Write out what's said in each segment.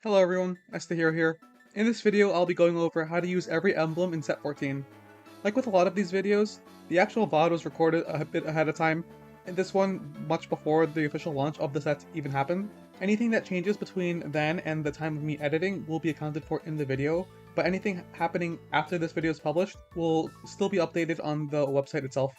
Hello everyone, STheHero here. In this video, I'll be going over how to use every emblem in set 14. Like with a lot of these videos, the actual VOD was recorded a bit ahead of time, and this one much before the official launch of the set even happened. Anything that changes between then and the time of me editing will be accounted for in the video, but anything happening after this video is published will still be updated on the website itself,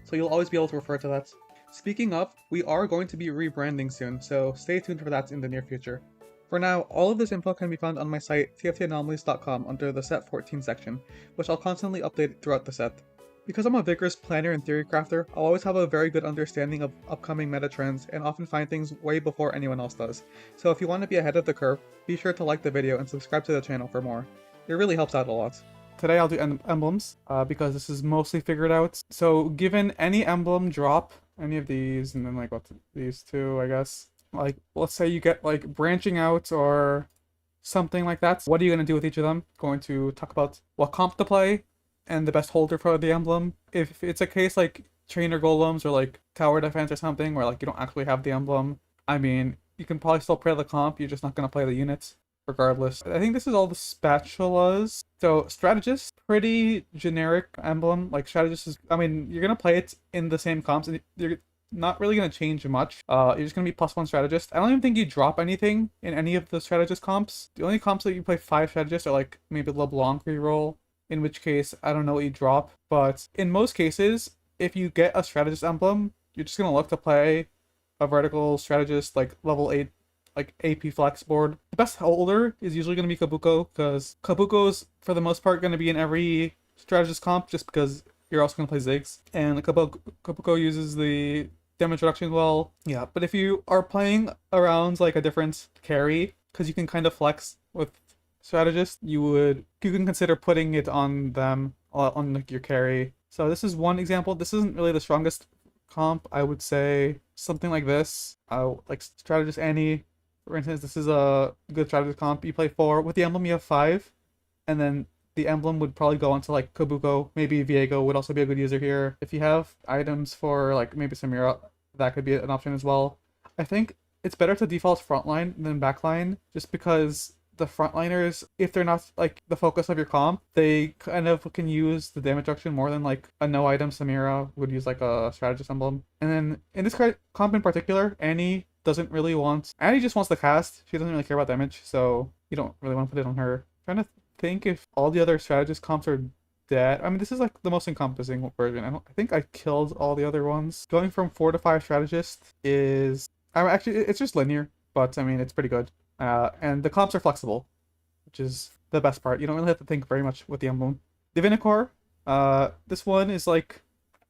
so you'll always be able to refer to that. Speaking of, we are going to be rebranding soon, so stay tuned for that in the near future. For now, all of this info can be found on my site, TFTanomalies.com, under the Set 14 section, which I'll constantly update throughout the set. Because I'm a vigorous planner and theory crafter, I'll always have a very good understanding of upcoming meta trends and often find things way before anyone else does. So if you want to be ahead of the curve, be sure to like the video and subscribe to the channel for more. It really helps out a lot. Today I'll do emblems, because this is mostly figured out. So given any emblem drop, any of these, and then like what's these two, I guess. Like, let's say you get like branching out or something like that. What are you going to do with each of them? Going to talk about what comp to play and the best holder for the emblem. If it's a case like trainer golems or like tower defense or something where like you don't actually have the emblem, I mean, you can probably still play the comp, you're just not going to play the units regardless. I think this is all the spatulas. So Strategist, pretty generic emblem. Like Strategist is, I mean, you're going to play it in the same comps and you're not really going to change much. You're just going to be +1 strategist. I don't even think you drop anything in any of the strategist comps. The only comps that you play 5 strategists are like maybe LeBlanc reroll, in which case I don't know what you drop. But in most cases, if you get a strategist emblem, you're just going to look to play a vertical strategist like level 8 like AP flex board. The best holder is usually going to be Kabuko, because Kabuko's for the most part going to be in every strategist comp just because you're also going to play Ziggs. And Kabuko uses the damage reduction well. Yeah, but if you are playing around like a different carry, because you can kind of flex with strategist, you can consider putting it on them, on like your carry. So this is one example. This isn't really the strongest comp. I would say something like this. Like strategist Annie, for instance. This is a good strategist comp. You play 4. With the emblem you have 5, and then the emblem would probably go onto like Kabuko. Maybe Viego would also be a good user here. If you have items for like maybe Samira, that could be an option as well. I think it's better to default frontline than backline, just because the frontliners, if they're not like the focus of your comp, they kind of can use the damage reduction more than like a no item Samira would use like a strategist emblem. And then in this comp in particular, Annie just wants the cast. She doesn't really care about damage, so you don't really want to put it on her. I'm trying to think if all the other strategist comps are dead. I mean, this is like the most encompassing version. I think I killed all the other ones. Going from 4 to 5 strategist is actually, it's just linear, but I mean, it's pretty good. And the comps are flexible, which is the best part. You don't really have to think very much with the emblem. Divinicorp, this one is like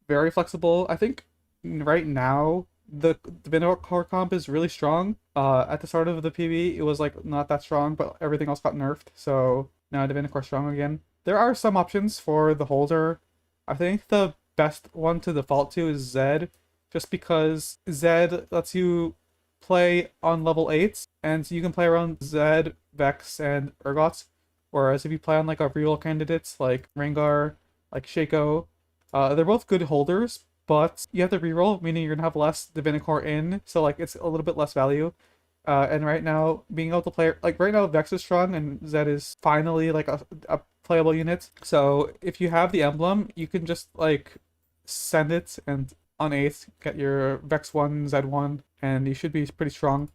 very flexible. I think right now the Divinicorp comp is really strong. At the start of the PB, it was like not that strong, but everything else got nerfed, so now Divinicorp strong again. There are some options for the holder. I think the best one to default to is Zed, just because Zed lets you play on level 8, and you can play around Zed, Vex, and Urgot. Whereas if you play on like a reroll candidates like Rengar, like Shaco, they're both good holders, but you have to reroll, meaning you're gonna have less Divinicorp in, so like it's a little bit less value. And right now, being able to play, like right now Vex is strong and Zed is finally like a playable unit. So if you have the emblem, you can just like send it and on 8 get your Vex 1, Zed 1, and you should be pretty strong.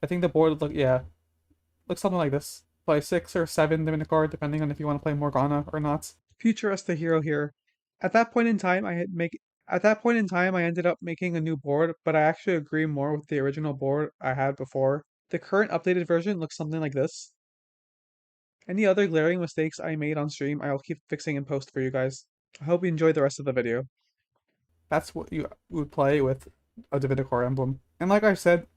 I think the board looks something like this. Play 6 or 7 Divinicorp, depending on if you want to play Morgana or not. Future STheHero here. At that point in time, I ended up making a new board, but I actually agree more with the original board I had before. The current updated version looks something like this. Any other glaring mistakes I made on stream, I'll keep fixing in post for you guys. I hope you enjoy the rest of the video. That's what you would play with a Divinicorp emblem. And like I said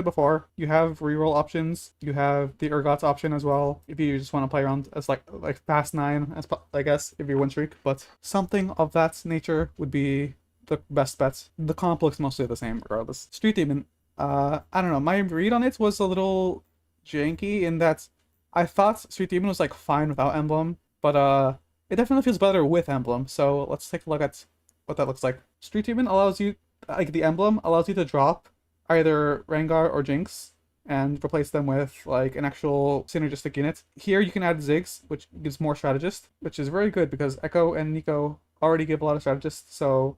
before, you have reroll options. You have the Urgot option as well, if you just want to play around as like past 9, as I guess, if you win streak. But something of that nature would be the best bet. The comp looks mostly the same regardless. Street Demon, I don't know, my read on it was a little janky in that I thought Street Demon was like fine without emblem, but it definitely feels better with emblem. So let's take a look at what that looks like. Street Demon allows you, like the emblem allows you to drop either Rengar or Jinx, and replace them with like an actual synergistic unit. Here you can add Ziggs, which gives more strategist, which is very good because Echo and Nico already give a lot of strategists, so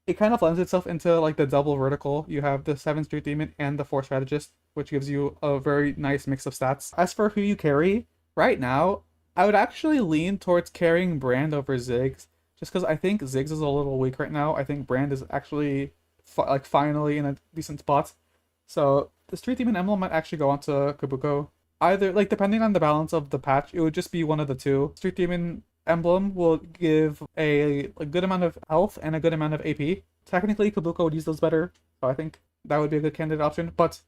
it kind of lends itself into like the double vertical. You have the 7 Street Demon and the 4 Strategist, which gives you a very nice mix of stats. As for who you carry, right now, I would actually lean towards carrying Brand over Ziggs, just because I think Ziggs is a little weak right now. I think Brand is actually like finally in a decent spot. So the Street Demon Emblem might actually go onto Kabuko. Either, like, depending on the balance of the patch, it would just be one of the two. Street Demon Emblem will give a good amount of health and a good amount of AP. Technically, Kabuko would use those better, so I think that would be a good candidate option. But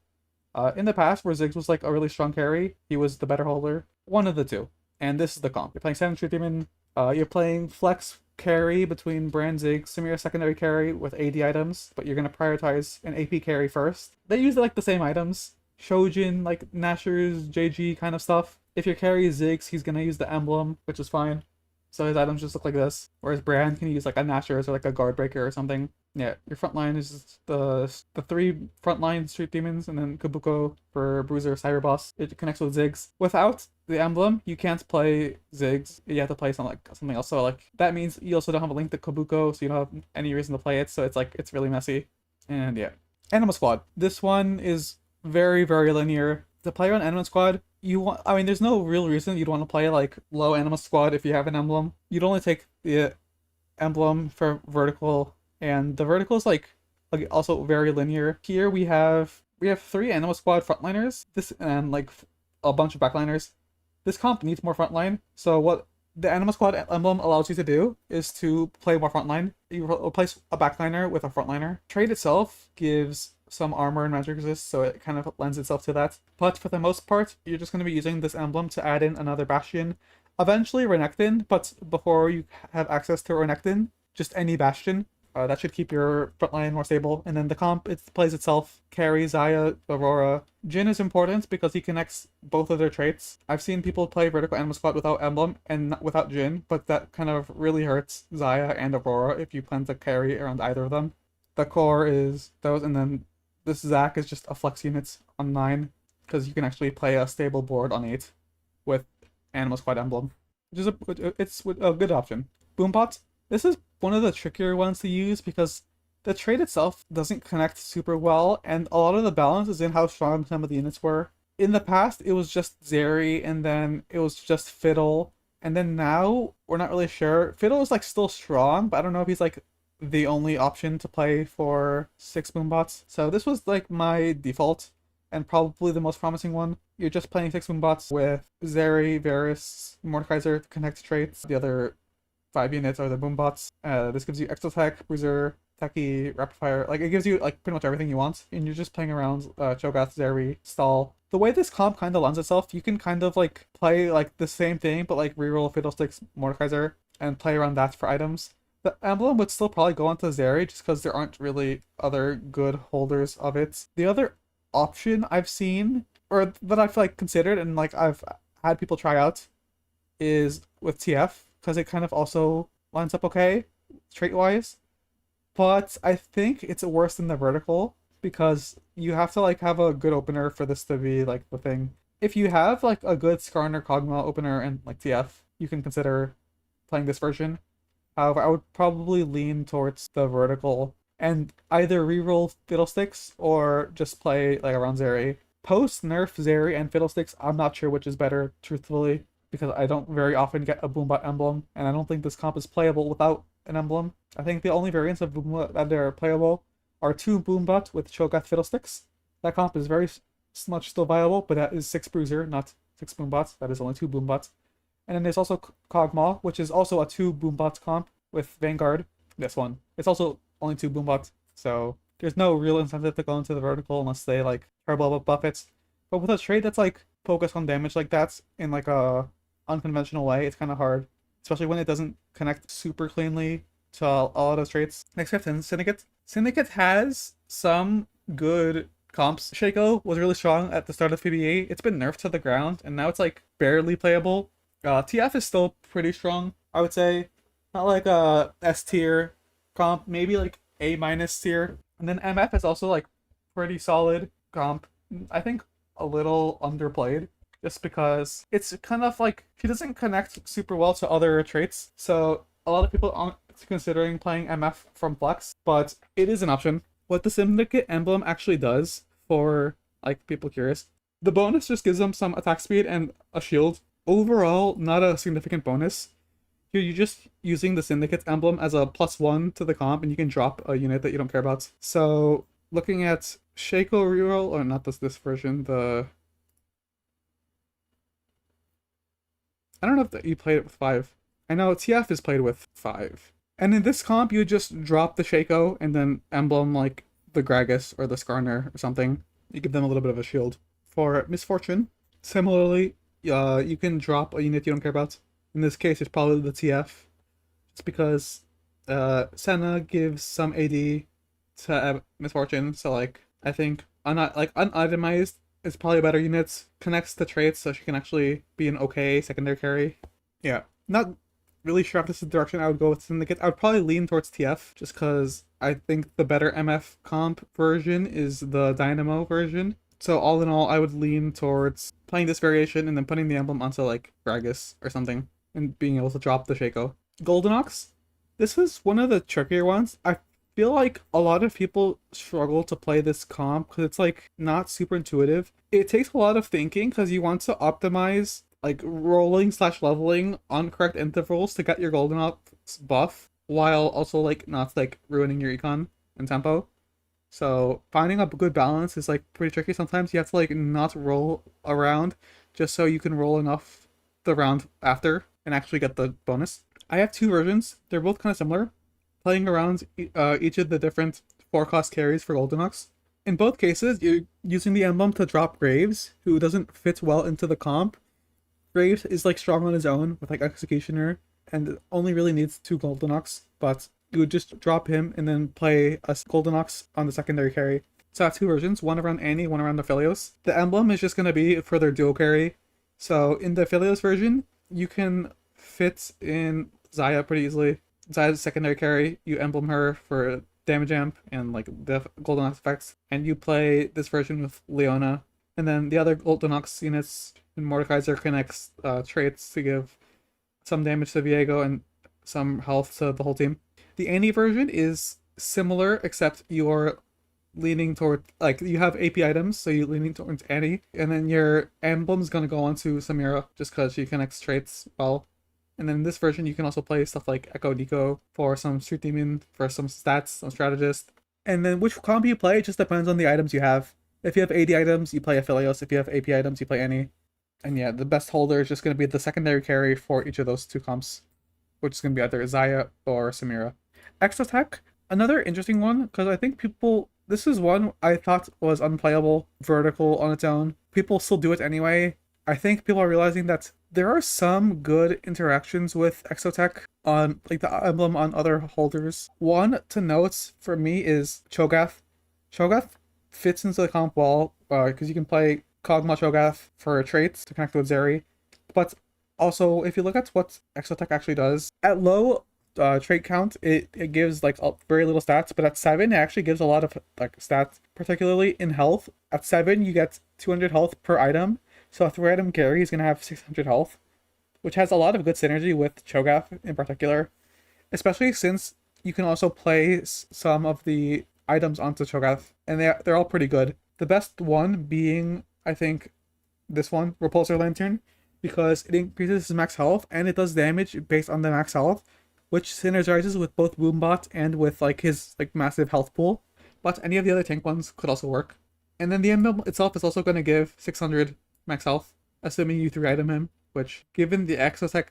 in the past, where Ziggs was like a really strong carry, he was the better holder. One of the two. And this is the comp. You're playing 7 Street Demon, you're playing Flex carry between Brand Ziggs, Samira secondary carry with AD items, but you're going to prioritize an AP carry first. They use like the same items. Shojin, like Nashor's, JG kind of stuff. If your carry is Ziggs, he's going to use the Emblem, which is fine. So his items just look like this. Whereas Brand can use like a Nashor's or like a Guard Breaker or something. Yeah, your front line is the 3 frontline Street Demons, and then Kabuko for Bruiser Cyber Boss. It connects with Ziggs. Without the Emblem, you can't play Ziggs. You have to play something else. So like that means you also don't have a link to Kabuko, so you don't have any reason to play it. So it's really messy. And yeah, Anima Squad. This one is very, very linear. To play on Anima Squad, there's no real reason you'd want to play like low Anima Squad if you have an Emblem. You'd only take the Emblem for vertical, and the vertical is like also very linear. Here we have 3 Anima Squad frontliners, this and like a bunch of backliners. This comp needs more frontline, so what the Anima Squad Emblem allows you to do is to play more frontline. You replace a backliner with a frontliner. Trade itself gives some armor and magic resist, so it kind of lends itself to that. But for the most part, you're just going to be using this emblem to add in another Bastion. Eventually Renekton, but before you have access to Renekton, just any Bastion. That should keep your frontline more stable. And then the comp, it plays itself. Carry, Xayah, Aurora. Jhin is important because he connects both of their traits. I've seen people play Vertical Anima Squad without Emblem and without Jhin, but that kind of really hurts Xayah and Aurora if you plan to carry around either of them. The core is those, and then this Zac is just a flex unit on 9, because you can actually play a stable board on 8 with Anima Squad Emblem, which is a good option. BoomBot. This is one of the trickier ones to use because the trait itself doesn't connect super well, and a lot of the balance is in how strong some of the units were. In the past, it was just Zeri, and then it was just Fiddle, and then now we're not really sure. Fiddle is like still strong, but I don't know if he's like the only option to play for 6 BoomBots. So this was like my default and probably the most promising one. You're just playing 6 BoomBots with Zeri, Varus, Mordekaiser to connect traits. The other 5 units are the BoomBots. This gives you Exotech, Bruiser, Techie, Rapidfire. Like, it gives you like pretty much everything you want, and you're just playing around Cho'Gath, Zeri, Stall. The way this comp kind of lends itself, you can kind of like play like the same thing, but like reroll Fiddlesticks, Mordekaiser, and play around that for items. The Emblem would still probably go onto Zeri just because there aren't really other good holders of it. The other option I've seen, or that I've like considered and like I've had people try out, is with TF, because it kind of also lines up okay trait-wise. But I think it's worse than the vertical because you have to like have a good opener for this to be like the thing. If you have like a good Skarner Kog'Maw opener and like TF, you can consider playing this version. However, I would probably lean towards the vertical and either reroll Fiddlesticks or just play like around Zeri. Post nerf Zeri and Fiddlesticks, I'm not sure which is better, truthfully, because I don't very often get a BoomBot emblem, and I don't think this comp is playable without an emblem. I think the only variants of BoomBot that are playable are 2 BoomBot with Cho'Gath Fiddlesticks. That comp is very much still viable, but that is 6 Bruiser, not 6 BoomBots. That is only 2 BoomBots. And then there's also Kog'Maw, which is also a 2 BoomBots comp with Vanguard. This one. It's also only 2 BoomBots, so there's no real incentive to go into the vertical unless they like turbo buff it. But with a trade that's like focused on damage like that in like a unconventional way, it's kind of hard, especially when it doesn't connect super cleanly to all of those traits. Next we have Syndicate. Syndicate has some good comps. Shaco was really strong at the start of PBE. It's been nerfed to the ground, and now it's like barely playable. TF is still pretty strong, I would say. Not like a S tier comp, maybe like A- tier. And then MF is also like pretty solid comp. I think a little underplayed, just because it's kind of like she doesn't connect super well to other traits. So a lot of people aren't considering playing MF from Flex, but it is an option. What the Syndicate emblem actually does for like people curious, the bonus just gives them some attack speed and a shield. Overall, not a significant bonus. You're just using the Syndicate emblem as a +1 to the comp, and you can drop a unit that you don't care about. So looking at Shaco reroll, or not this version, I don't know if you played it with 5. I know TF is played with 5. And in this comp, you just drop the Shaco and then emblem like the Gragas or the Skarner or something. You give them a little bit of a shield. For Misfortune, similarly, you can drop a unit you don't care about. In this case, it's probably the TF. Just because Senna gives some AD to Misfortune, so like I think unitemized is probably a better unit. Connects the traits so she can actually be an okay secondary carry. Yeah, not really sure if this is the direction I would go with Syndicate. I would probably lean towards TF just because I think the better MF comp version is the Dynamo version. So all in all, I would lean towards playing this variation and then putting the emblem onto like Gragas or something and being able to drop the Shaco. Golden Ox, this is one of the trickier ones. I feel like a lot of people struggle to play this comp because it's like not super intuitive. It takes a lot of thinking because you want to optimize like rolling / leveling on correct intervals to get your Golden Ox buff while also like not like ruining your econ and tempo. So finding a good balance is like pretty tricky. Sometimes you have to like not roll around just so you can roll enough the round after and actually get the bonus. I have 2 versions. They're both kind of similar. Playing around each of the different 4-cost carries for Golden Ox. In both cases, you're using the emblem to drop Graves, who doesn't fit well into the comp. Graves is like strong on his own with like Executioner and only really needs 2 Golden Ox, but you would just drop him and then play a Golden Ox on the secondary carry. So I have 2 versions, one around Annie, one around the Philios. The emblem is just going to be for their duo carry. So in the Philios version, you can fit in Xayah pretty easily. Xayah's secondary carry, you emblem her for damage amp and like the Golden Ox effects, and you play this version with Leona. And then the other Golden Ox units in Mordekaiser connects traits to give some damage to Viego and some health to the whole team. The Annie version is similar, except you're leaning toward, like, you have AP items, so you're leaning towards Annie, and then your emblem's gonna go on to Samira, just because she connects traits well. And then in this version, you can also play stuff like Echo Nico for some Street Demon, for some stats, some Strategist. And then which comp you play, it just depends on the items you have. If you have AD items, you play Aphelios. If you have AP items, you play Annie. And yeah, the best holder is just going to be the secondary carry for each of those 2 comps, which is going to be either Xayah or Samira. Exotech, another interesting one, because I think people, this is one I thought was unplayable, vertical on its own. People still do it anyway. I think people are realizing that there are some good interactions with Exotech on like the emblem on other holders. One to note for me is Cho'Gath. Cho'Gath fits into the comp well because you can play Kog'Maw Cho'Gath for traits to connect with Zeri. But also, if you look at what Exotech actually does, at low trait count, it gives like very little stats, but at 7, it actually gives a lot of like stats, particularly in health. At 7, you get 200 health per item. So a 3-item carry is going to have 600 health, which has a lot of good synergy with Cho'Gath in particular, especially since you can also play some of the items onto Cho'Gath, and they're all pretty good. The best one being, I think, this one, Repulsor Lantern, because it increases his max health, and it does damage based on the max health, which synergizes with both BoomBot and with like his like massive health pool. But any of the other tank ones could also work. And then the emblem itself is also going to give 600 max health, assuming you 3-item him, which, given the Exotech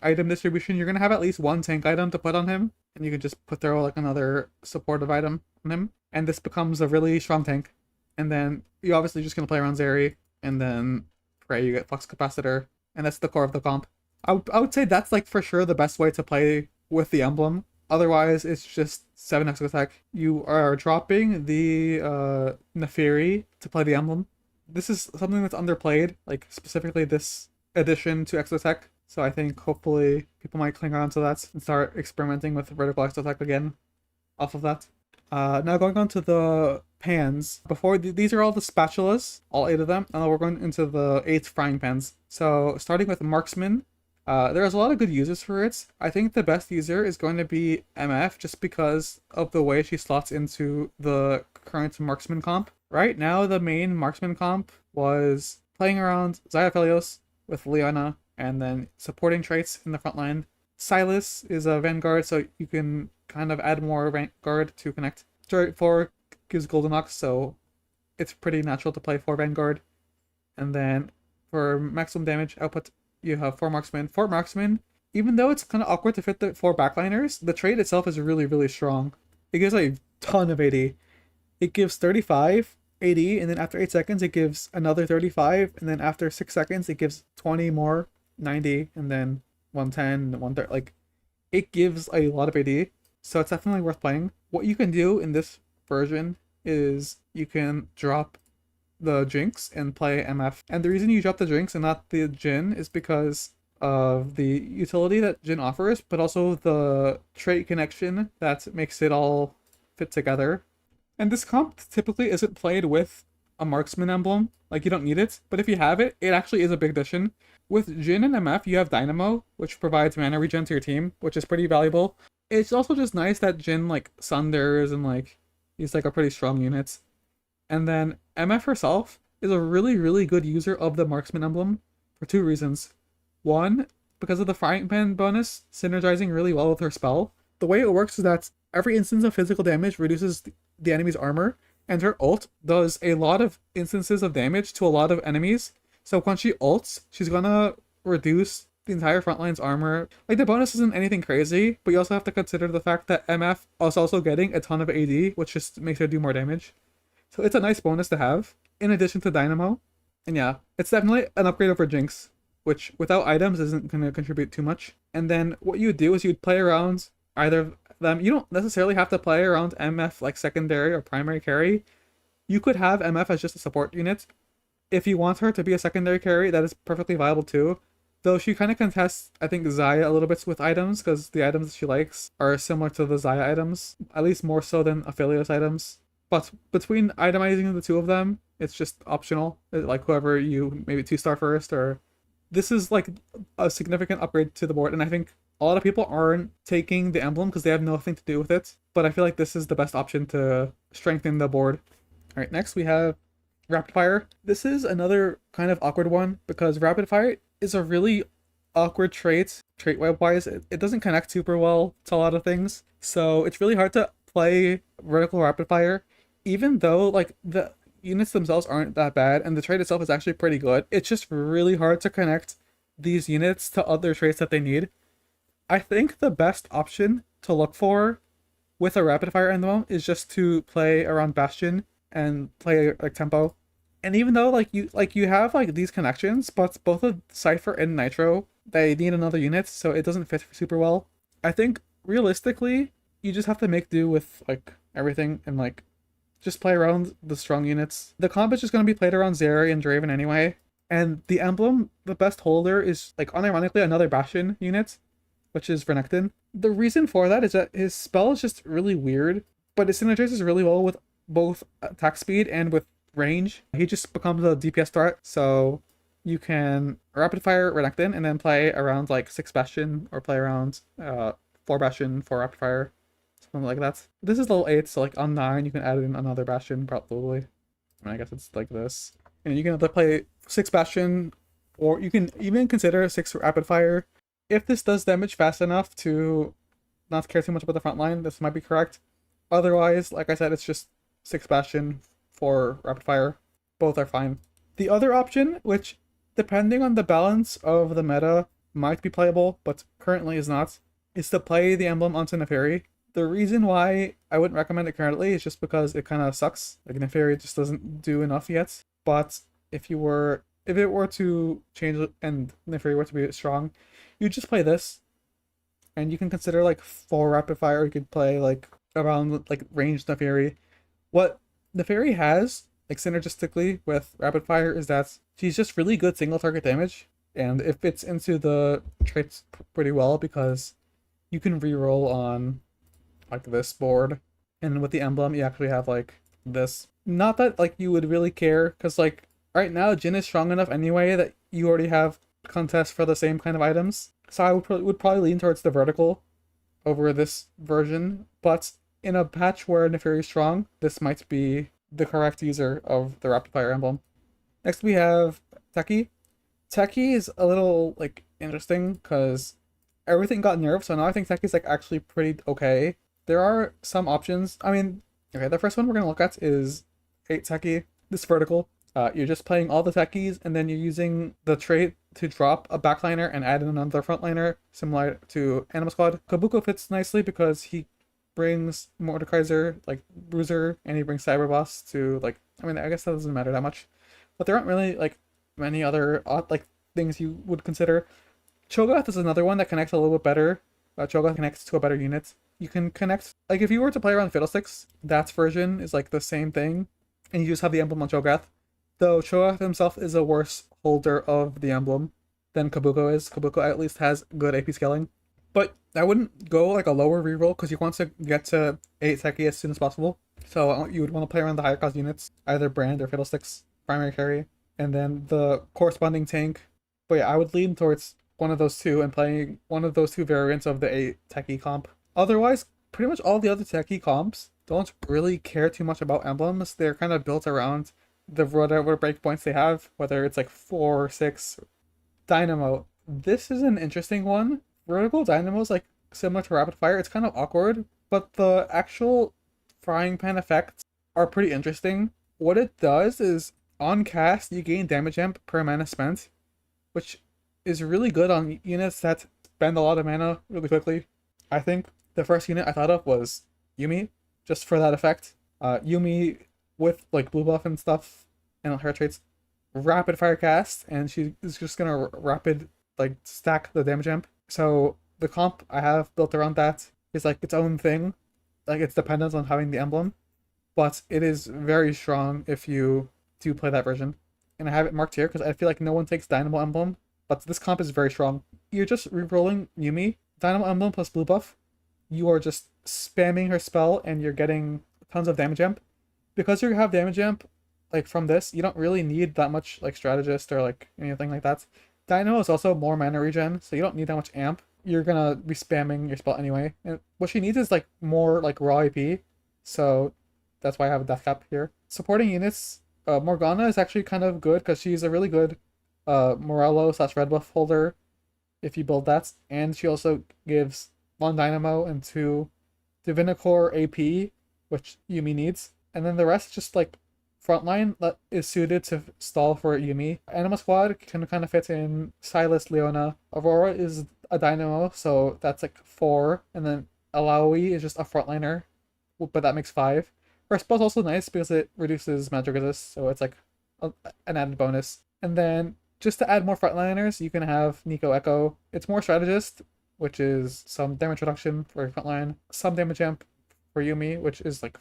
item distribution, you're going to have at least 1 tank item to put on him, and you can just throw like another supportive item on him, and this becomes a really strong tank. And then you're obviously just going to play around Zeri, and then pray you get Flux Capacitor, and that's the core of the comp. I would say that's like for sure the best way to play with the emblem. Otherwise, it's just 7 Exotech. You are dropping the Neferi to play the emblem. This is something that's underplayed, like specifically this addition to Exotech. So I think hopefully people might cling on to that and start experimenting with vertical Exotech again off of that. Now going on to the pans. Before these are all the spatulas, all 8 of them, and we're going into the 8 frying pans. So starting with Marksmen, there's a lot of good users for it. I think the best user is going to be MF just because of the way she slots into the current Marksman comp. Right now, the main Marksman comp was playing around Xayah with Liana and then supporting traits in the front line. Silas is a Vanguard, so you can kind of add more Vanguard to connect. Straight 4 gives Golden Ox, so it's pretty natural to play 4 Vanguard. And then for maximum damage output, you have 4 Marksmen. 4 Marksmen, even though it's kind of awkward to fit the 4 backliners, the trait itself is really, really strong. It gives a ton of AD. It gives 35 AD, and then after 8 seconds, it gives another 35, and then after 6 seconds, it gives 20 more, 90, and then 110, 130. Like, it gives a lot of AD, so it's definitely worth playing. What you can do in this version is you can drop the Jinx and play MF. And the reason you drop the Jinx and not the Jhin is because of the utility that Jhin offers, but also the trait connection that makes it all fit together. And this comp typically isn't played with a Marksman emblem, like you don't need it, but if you have it, it actually is a big addition. With Jhin and MF, you have Dynamo, which provides mana regen to your team, which is pretty valuable. It's also just nice that Jhin like sunders and like he's like a pretty strong unit. And then MF herself is a really, really good user of the Marksman emblem for 2 reasons. One, because of the frying pan bonus, synergizing really well with her spell. The way it works is that every instance of physical damage reduces the enemy's armor, and her ult does a lot of instances of damage to a lot of enemies. So when she ults, she's gonna reduce the entire front line's armor. Like, the bonus isn't anything crazy, but you also have to consider the fact that MF is also getting a ton of AD, which just makes her do more damage. So it's a nice bonus to have, in addition to Dynamo. And yeah, it's definitely an upgrade over Jinx, which without items isn't going to contribute too much. And then what you would do is you'd play around either of them. You don't necessarily have to play around MF like secondary or primary carry. You could have MF as just a support unit. If you want her to be a secondary carry, that is perfectly viable too. Though she kind of contests, I think, Xayah a little bit with items, because the items she likes are similar to the Xayah items, at least more so than Aphelios items. But between itemizing the 2 of them, it's just optional. Like, whoever you maybe 2-star first, or this is like a significant upgrade to the board. And I think a lot of people aren't taking the emblem because they have nothing to do with it. But I feel like this is the best option to strengthen the board. All right, next we have Rapidfire. This is another kind of awkward one because Rapidfire is a really awkward trait web wise. It doesn't connect super well to a lot of things. So it's really hard to play vertical Rapidfire. Even though like the units themselves aren't that bad and the trait itself is actually pretty good, it's just really hard to connect these units to other traits that they need. I think the best option to look for with a Rapidfire emblem is just to play around Bastion and play like tempo. And even though you have like these connections, but both of Cypher and Nitro, they need another unit, so it doesn't fit super well. I think realistically, you just have to make do with like everything and like just play around the strong units. The comp is just going to be played around Zeri and Draven anyway. And the emblem, the best holder is like unironically another Bastion unit, which is Renekton. The reason for that is that his spell is just really weird, but it synergizes really well with both attack speed and with range. He just becomes a DPS threat, so you can Rapidfire Renekton and then play around like 6 Bastion or play around 4 Bastion, 4 Rapidfire. Something like that. This is level 8, so like on 9 you can add in another Bastion probably. I mean, I guess it's like this. And you can either play 6 Bastion, or you can even consider 6 Rapidfire. If this does damage fast enough to not care too much about the front line, this might be correct. Otherwise, like I said, it's just 6 Bastion, 4 Rapidfire. Both are fine. The other option, which depending on the balance of the meta might be playable, but currently is not, is to play the emblem onto Neferi. The reason why I wouldn't recommend it currently is just because it kind of sucks. Like, Neferi just doesn't do enough yet. But if it were to change and Neferi were to be strong, you just play this. And you can consider like 4 Rapidfire. You could play like around like ranged Neferi. What Neferi has, like synergistically with Rapidfire, is that she's just really good single target damage. And it fits into the traits pretty well because you can reroll on like this board, and with the emblem you actually have like this. Not that like you would really care, because like right now Jin is strong enough anyway that you already have contests for the same kind of items. So I would probably lean towards the vertical over this version, but in a patch where Neferi is strong, this might be the correct user of the Rapidfire emblem. Next we have Techie. Techie is a little like interesting because everything got nerfed, so now I think Techie's like actually pretty okay. There are some options. I mean, okay, the first one we're gonna look at is 8 Techie, this vertical. You're just playing all the Techies, and then you're using the trait to drop a backliner and add in another frontliner, similar to Anima Squad. Kabuko fits nicely because he brings Mordekaiser, like Bruiser, and he brings Cyberboss to like, I mean, I guess that doesn't matter that much. But there aren't really like many other like things you would consider. Cho'Gath is another one that connects a little bit better. Cho'Gath connects to a better unit. You can connect, like if you were to play around Fiddlesticks, that version is like the same thing, and you just have the emblem on Cho'Gath. Though Cho'Gath himself is a worse holder of the emblem than Kabuko is. Kabuko at least has good AP scaling. But I wouldn't go like a lower reroll because you want to get to 8 Techie as soon as possible. So you would want to play around the higher cost units, either Brand or Fiddlesticks, primary carry, and then the corresponding tank. But yeah, I would lean towards one of those two and playing one of those two variants of the 8 Techie comp. Otherwise, pretty much all the other Techie comps don't really care too much about emblems. They're kind of built around the whatever breakpoints they have, whether it's like 4 or 6. Dynamo. This is an interesting one. Vertical Dynamo is like similar to Rapidfire. It's kind of awkward, but the actual frying pan effects are pretty interesting. What it does is on cast you gain damage amp per mana spent, which is really good on units that spend a lot of mana really quickly. I think the first unit I thought of was Yuumi, just for that effect. Yuumi with like blue buff and stuff and her traits, rapid fire cast, and she is just gonna rapid like stack the damage amp. So the comp I have built around that is like its own thing, like it's dependent on having the emblem, but it is very strong if you do play that version. And I have it marked here because I feel like no one takes Dynamo emblem, but this comp is very strong. You're just rerolling Yuumi, Dynamo emblem plus blue buff. You are just spamming her spell and you're getting tons of damage amp. Because you have damage amp like from this, you don't really need that much like strategist or like anything like that. Dynamo is also more mana regen, so you don't need that much amp. You're gonna be spamming your spell anyway. And what she needs is like more like raw AP, so that's why I have a death cap here. Supporting units, Morgana is actually kind of good because she's a really good Morello / red buff holder if you build that, and she also gives 1 Dynamo and 2 Divinicorp AP, which Yuumi needs. And then the rest just like frontline that is suited to stall for Yuumi. Anima Squad can kind of fit in Silas, Leona. Aurora is a Dynamo, so that's like 4. And then Alawi is just a frontliner, but that makes 5. Her spell's also nice because it reduces magic resist, so it's like an added bonus. And then just to add more frontliners, you can have Nico Echo. It's more strategist, which is some damage reduction for your frontline, some damage amp for Yuumi, which is like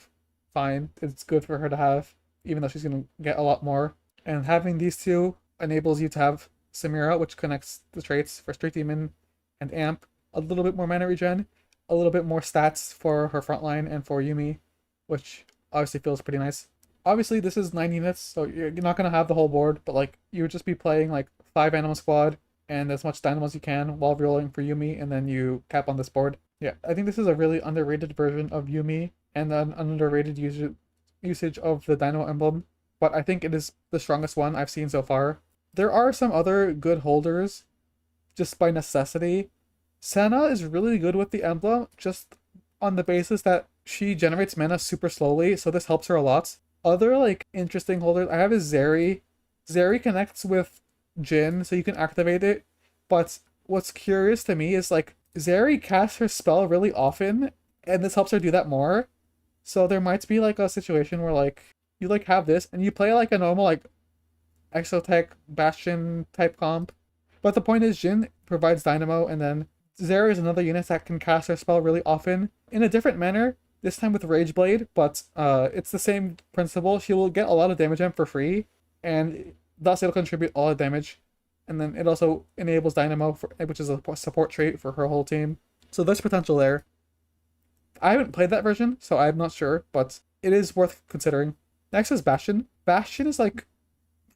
fine. It's good for her to have, even though she's going to get a lot more. And having these two enables you to have Samira, which connects the traits for Street Demon and Amp, a little bit more mana regen, a little bit more stats for her frontline and for Yuumi, which obviously feels pretty nice. Obviously, this is 9 units, so you're not going to have the whole board, but like you would just be playing like 5 Anima Squad and as much Dynamo as you can while rolling for Yuumi, and then you cap on this board. Yeah, I think this is a really underrated version of Yuumi and an underrated usage of the Dynamo emblem, but I think it is the strongest one I've seen so far. There are some other good holders just by necessity. Senna is really good with the emblem just on the basis that she generates mana super slowly, so this helps her a lot. Other like interesting holders I have is Zeri. Zeri connects with Jin, so you can activate it, but what's curious to me is like Zeri casts her spell really often, and this helps her do that more. So there might be like a situation where like you like have this and you play like a normal like Exotech Bastion type comp. But the point is Jin provides Dynamo, and then Zeri is another unit that can cast her spell really often in a different manner, this time with Rage Blade, but it's the same principle. She will get a lot of damage amp for free, and thus it'll contribute all the damage. And then it also enables Dynamo, which is a support trait for her whole team. So there's potential there. I haven't played that version, so I'm not sure, but it is worth considering. Next is Bastion. Bastion is like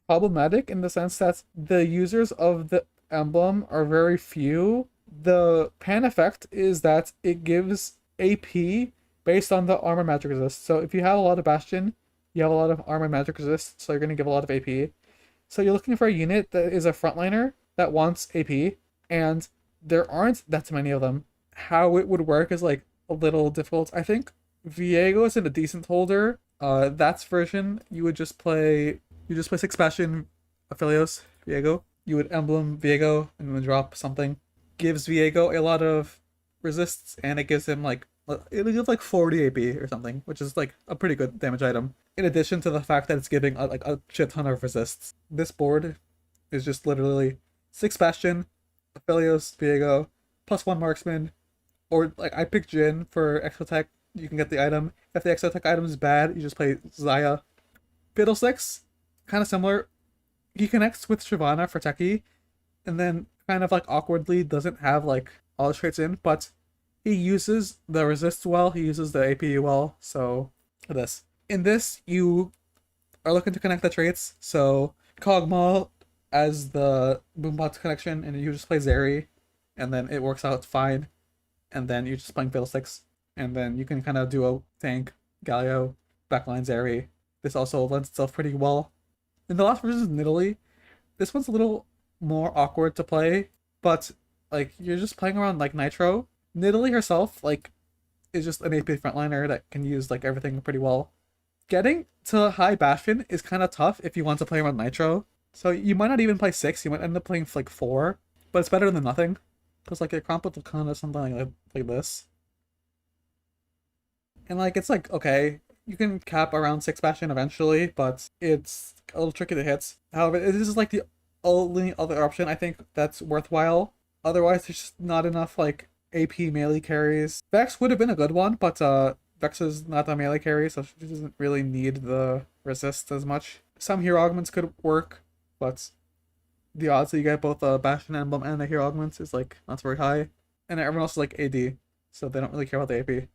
problematic in the sense that the users of the emblem are very few. The pan effect is that it gives AP based on the armor magic resist. So if you have a lot of Bastion, you have a lot of armor magic resist, so you're going to give a lot of AP. So you're looking for a unit that is a frontliner that wants AP, and there aren't that many of them. How it would work is like a little difficult. I think Viego is in a decent holder. That's version you just play 6 Bastion Aphelios Viego. You would emblem Viego and then drop something. Gives Viego a lot of resists, and it gives him like it'll give like 40 AP or something, which is like a pretty good damage item. In addition to the fact that it's giving like a shit ton of resists. This board is just literally 6 Bastion, Aphelios, Viego, +1 Marksman, or like I picked Jin for Exotech. You can get the item. If the Exotech item is bad, you just play Zaya. Fiddlesticks, kind of similar. He connects with Shyvana for Techie, and then kind of like awkwardly doesn't have like all the traits in, but he uses the resists well, he uses the AP well, so this. In this, you are looking to connect the traits, so Kog'Maw as the BoomBot connection, and you just play Zeri, and then it works out fine, and then you're just playing Fiddlesticks, and then you can kind of do a tank, Galio, backline Zeri. This also lends itself pretty well. In the last version is Nidalee. This one's a little more awkward to play, but like you're just playing around like Nitro. Nidalee herself like is just an AP frontliner that can use like everything pretty well. Getting to high Bastion is kind of tough if you want to play around Nitro. So you might not even play 6, you might end up playing like 4, but it's better than nothing. Because like your comp with kind of something like this. And like it's like okay, you can cap around 6 Bastion eventually, but it's a little tricky to hit. However, this is like the only other option I think that's worthwhile. Otherwise, there's just not enough like AP melee carries. Vex would have been a good one, but Vex is not a melee carry, so she doesn't really need the resist as much. Some hero augments could work, but the odds that you get both a Bastion Emblem and a hero augments is like not very high. And everyone else is like AD, so they don't really care about the AP.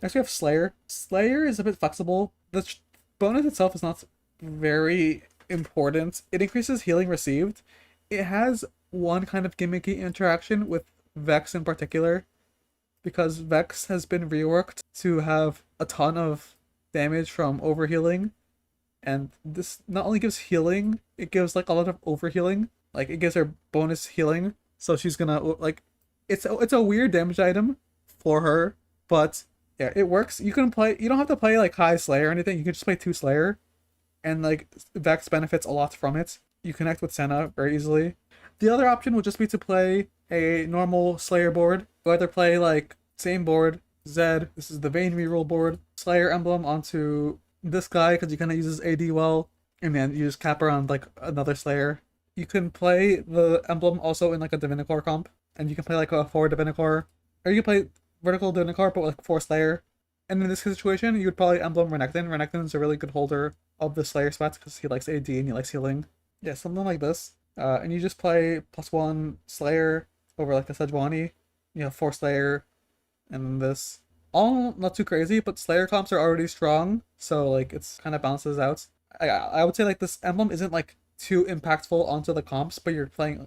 Next we have Slayer. Slayer is a bit flexible. The bonus itself is not very important. It increases healing received. It has one kind of gimmicky interaction with Vex in particular, because Vex has been reworked to have a ton of damage from overhealing, and this not only gives healing, it gives like a lot of overhealing. Like it gives her bonus healing, so she's gonna like it's a weird damage item for her, but yeah, it works. You don't have to play like high Slayer or anything. You can just play 2 Slayer, and like Vex benefits a lot from it. You connect with Senna very easily. The other option would just be to play a normal Slayer board. You either play like same board, Zed, this is the Vayne reroll board, Slayer emblem onto this guy because he kind of uses AD well, and then you just cap around like another Slayer. You can play the emblem also in like a Divinicorp comp, and you can play like a 4 Divinicorp, or you can play vertical Divinicorp but with like 4 Slayer. And in this situation, you would probably emblem Renekton. Renekton is a really good holder of the Slayer spots because he likes AD and he likes healing. Yeah, something like this. And you just play +1 Slayer over like the Sejuani. You have 4 Slayer, and then this. All not too crazy, but Slayer comps are already strong, so like it's kind of balances out. I would say like this emblem isn't like too impactful onto the comps, but you're playing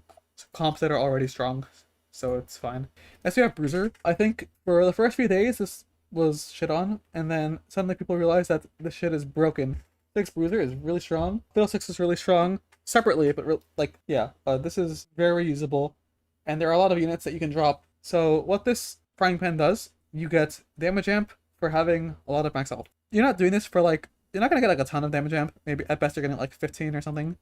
comps that are already strong, so it's fine. Next we have Bruiser. I think for the first few days this was shit on, and then suddenly people realized that this shit is broken. 6 Bruiser is really strong. Fiddlesticks is really strong separately, but this is very usable, and there are a lot of units that you can drop. So what this frying pan does, you get damage amp for having a lot of max health. You're not doing this for like, you're not gonna get like a ton of damage amp. Maybe at best you're getting like 15 or something,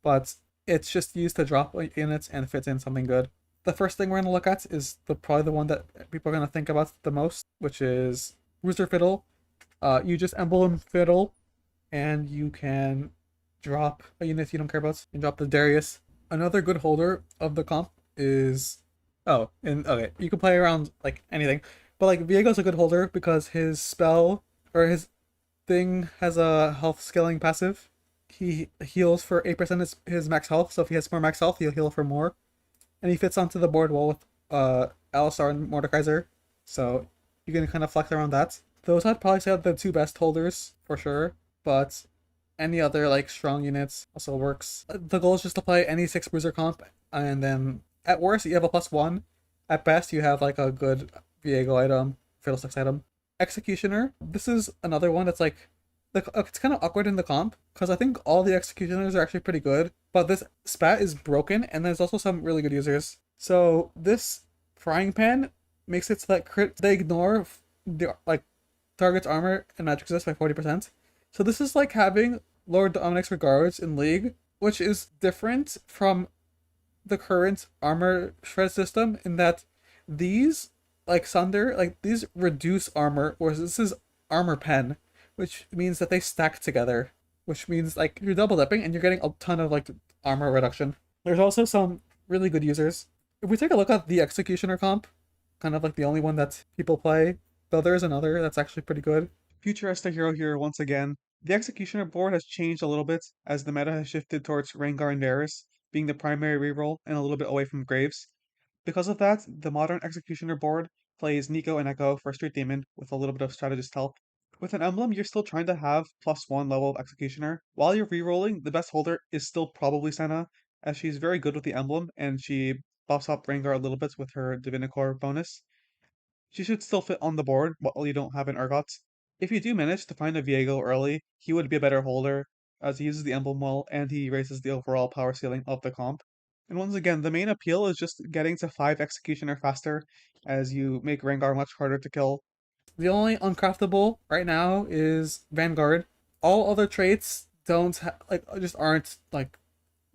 but it's just used to drop units and fit in something good. The first thing we're gonna look at is probably the one that people are gonna think about the most, which is Bruiser Fiddle. You just emblem Fiddle, and you can drop a unit you don't care about. You can drop the Darius. Another good holder of the comp is you can play around like anything, but like Viego's a good holder because his spell or his thing has a health scaling passive. He heals for 8% his max health, so if he has more max health, he'll heal for more. And he fits onto the board well with Alistar and Mordekaiser, so you can kind of flex around that. Those I'd probably say are the two best holders for sure, but any other like strong units also works. The goal is just to play any 6 Bruiser comp, and then at worst you have a +1. At best you have like a good Viego item, Fiddlesticks item. Executioner, this is another one that's like, it's kind of awkward in the comp, because I think all the Executioners are actually pretty good, but this spat is broken, and there's also some really good users. So this frying pan makes it so that they ignore the like target's armor and magic resist by 40%. So this is like having Lord Dominic's Regards in League, which is different from the current armor shred system in that these, like Sunder, like these reduce armor, whereas this is armor pen, which means that they stack together, which means like you're double dipping and you're getting a ton of like armor reduction. There's also some really good users. If we take a look at the Executioner comp, kind of like the only one that people play, though there is another that's actually pretty good. Future STheHero here once again. The Executioner board has changed a little bit as the meta has shifted towards Rengar and Varus being the primary reroll and a little bit away from Graves. Because of that, the modern Executioner board plays Nico and Echo for Street Demon with a little bit of Strategist help. With an Emblem, you're still trying to have +1 level of Executioner. While you're rerolling, the best holder is still probably Senna, as she's very good with the Emblem and she buffs up Rengar a little bit with her Divinicorp bonus. She should still fit on the board while you don't have an Urgot. If you do manage to find a Viego early, he would be a better holder, as he uses the Emblem well and he raises the overall power ceiling of the comp. And once again, the main appeal is just getting to 5 Executioner faster, as you make Rengar much harder to kill. The only uncraftable right now is Vanguard. All other traits don't just aren't like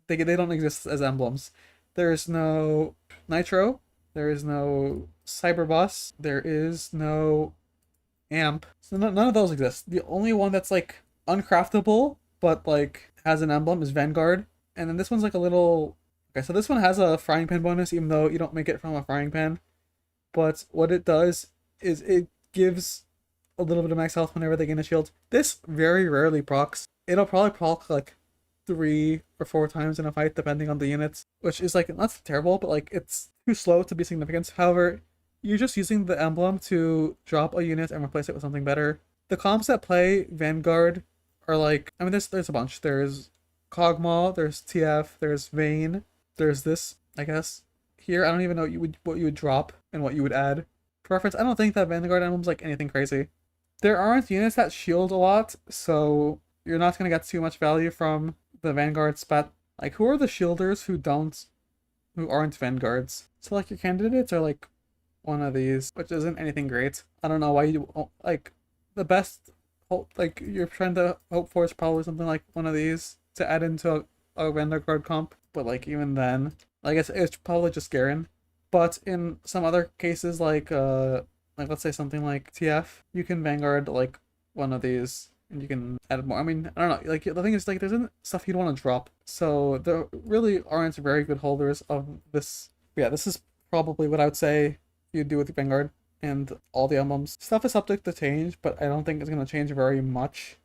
they don't exist as emblems. There is no Nitro, there is no Cyber Boss, there is no Amp. So none of those exist. The only one that's like uncraftable but like has an emblem is Vanguard. And then this one's like a little, okay, so this one has a frying pan bonus even though you don't make it from a frying pan. But what it does is it gives a little bit of max health whenever they gain a shield. This very rarely procs. It'll probably proc like 3 or 4 times in a fight depending on the units, which is like not terrible, but like it's too slow to be significant. However, you're just using the emblem to drop a unit and replace it with something better. The comps that play Vanguard are like, I mean, there's a bunch. There's Kog'Maw, there's TF, there's Vayne, there's this, I guess. Here, I don't even know what you would drop and what you would add. For reference, I don't think that Vanguard emblem's like anything crazy. There aren't units that shield a lot, so you're not gonna get too much value from the Vanguard spat. Like, who are the shielders who aren't Vanguards? So like your candidates are like one of these, which isn't anything great. I don't know why you like the best like you're trying to hope for is probably something like one of these to add into a Vanguard comp, but like even then, I guess it's probably just Garen. But in some other cases, like let's say something like TF, you can Vanguard like one of these and you can add more. I mean, I don't know. Like the thing is, like there's stuff you'd want to drop, so there really aren't very good holders of this. Yeah, this is probably what I would say you'd do with Vanguard and all the emblems. Stuff is subject to change, but I don't think it's gonna change very much.